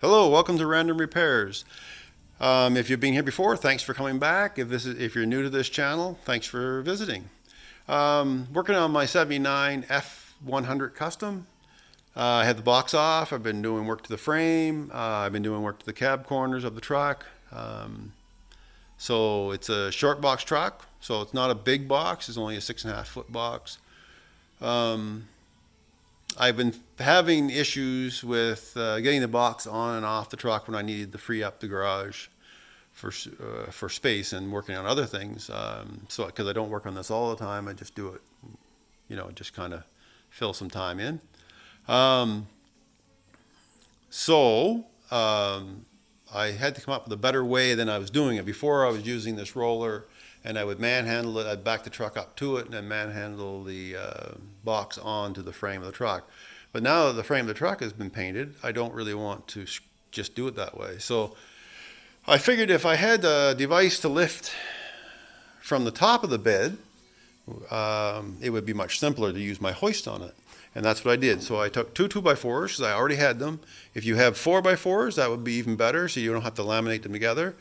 Hello, welcome to Random Repairs. If you've been here before, thanks for coming back. If you're new to this channel, thanks for visiting. Working on my 79 F100 Custom. I had the box off. I've been doing work to the frame. I've been doing work to the cab corners of the truck. So it's a short box truck. So it's not a big box. It's only a 6.5 foot box. I've been having issues with getting the box on and off the truck when I needed to free up the garage for space and working on other things. So because I don't work on this all the time, I just do it, just kind of fill some time in. I had to come up with a better way than I was doing it. Before I was using this roller and I would manhandle it. I'd back the truck up to it and then manhandle the box onto the frame of the truck. But now that the frame of the truck has been painted, I don't really want to just do it that way. So I figured if I had a device to lift from the top of the bed, it would be much simpler to use my hoist on it. And that's what I did. So I took two 2x4s, because I already had them. If you have 4x4s, that would be even better, so you don't have to laminate them together.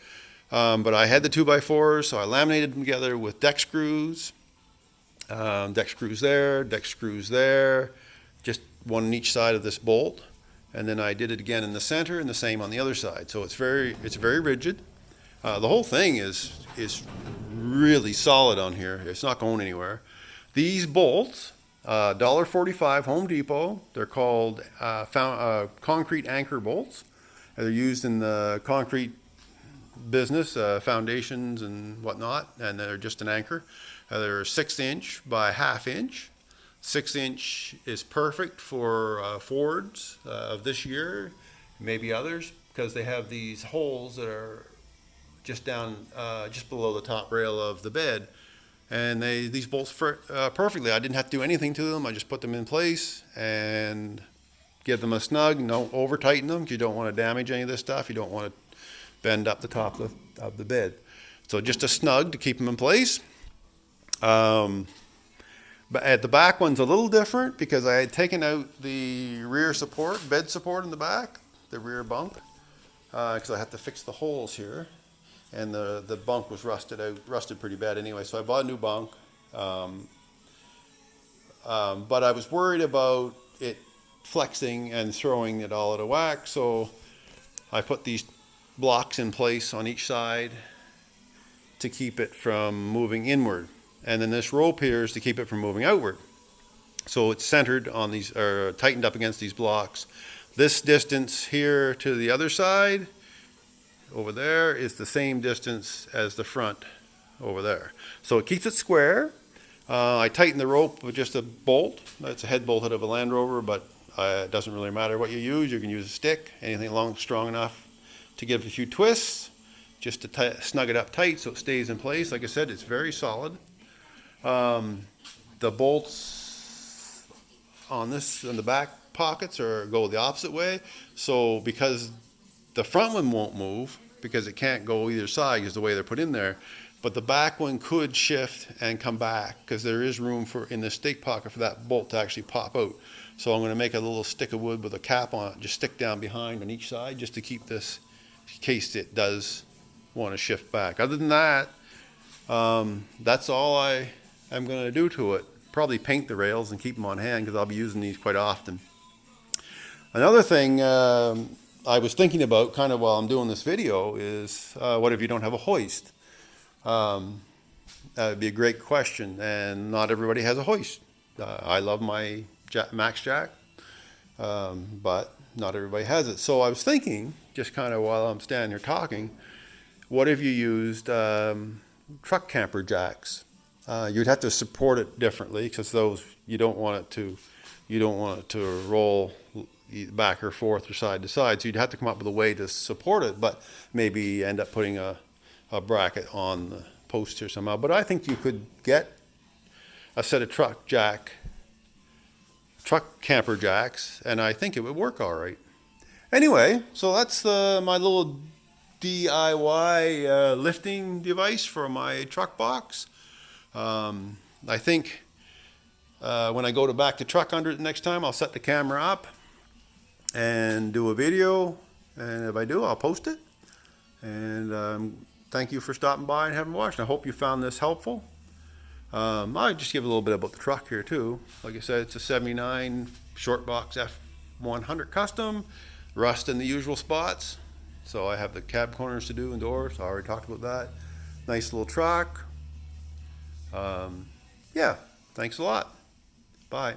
But I had the 2x4s, so I laminated them together with deck screws. Deck screws there, just one on each side of this bolt. And then I did it again in the center and the same on the other side. So it's very rigid. The whole thing is really solid on here. It's not going anywhere. These bolts, $1.45 Home Depot. They're called concrete anchor bolts. They're used in the concrete business, foundations and whatnot, and they're just an anchor. They're 6" by 1/2 inch. 6" is perfect for Fords of this year, maybe others, because they have these holes that are just down, just below the top rail of the bed. And these bolts perfectly. I didn't have to do anything to them. I just put them in place and give them a snug. Don't over tighten them because you don't want to damage any of this stuff. You don't want to bend up the top of the bed. So just a snug to keep them in place. But at the back one's a little different because I had taken out the rear support, bed support in the back, the rear bunk, because I had to fix the holes here. And the bunk was rusted pretty bad anyway, so I bought a new bunk. But I was worried about it flexing and throwing it all out of whack, so I put these blocks in place on each side to keep it from moving inward. And then this rope here is to keep it from moving outward. So it's centered on these, or tightened up against these blocks. This distance here to the other side over there is the same distance as the front over there. So it keeps it square. I tighten the rope with just a bolt. It's a head bolt out of a Land Rover, but it doesn't really matter what you use. You can use a stick, anything long, strong enough to give it a few twists, just to snug it up tight so it stays in place. Like I said, it's very solid. The bolts on the back pockets go the opposite way. So because the front one won't move, because it can't go either side because the way they're put in there, but the back one could shift and come back because there is room in the stake pocket for that bolt to actually pop out. So I'm going to make a little stick of wood with a cap on it, just stick down behind on each side just to keep this in case it does want to shift back. Other than that, that's all I am going to do to it. Probably paint the rails and keep them on hand because I'll be using these quite often. Another thing I was thinking about kind of while I'm doing this video is what if you don't have a hoist? That would be a great question, and not everybody has a hoist. I love my Max Jack, but not everybody has it. So I was thinking, just kind of while I'm standing here talking, what if you used truck camper jacks? You'd have to support it differently because those you don't want it to roll back or forth or side to side, so you'd have to come up with a way to support it, but maybe end up putting a bracket on the post here somehow. But I think you could get a set of truck camper jacks, and I think it would work all right. Anyway, so that's my little DIY lifting device for my truck box. I think when I go to back the truck under it next time, I'll set the camera up and do a video And if I do, I'll post it. And thank you for stopping by and having watched. I hope you found this helpful. I'll just give a little bit about the truck here too. Like I said, it's a 79 short box F100 custom, rust in the usual spots. So I have the cab corners to do and doors. I already talked about that. Nice little truck. Yeah, thanks a lot. Bye.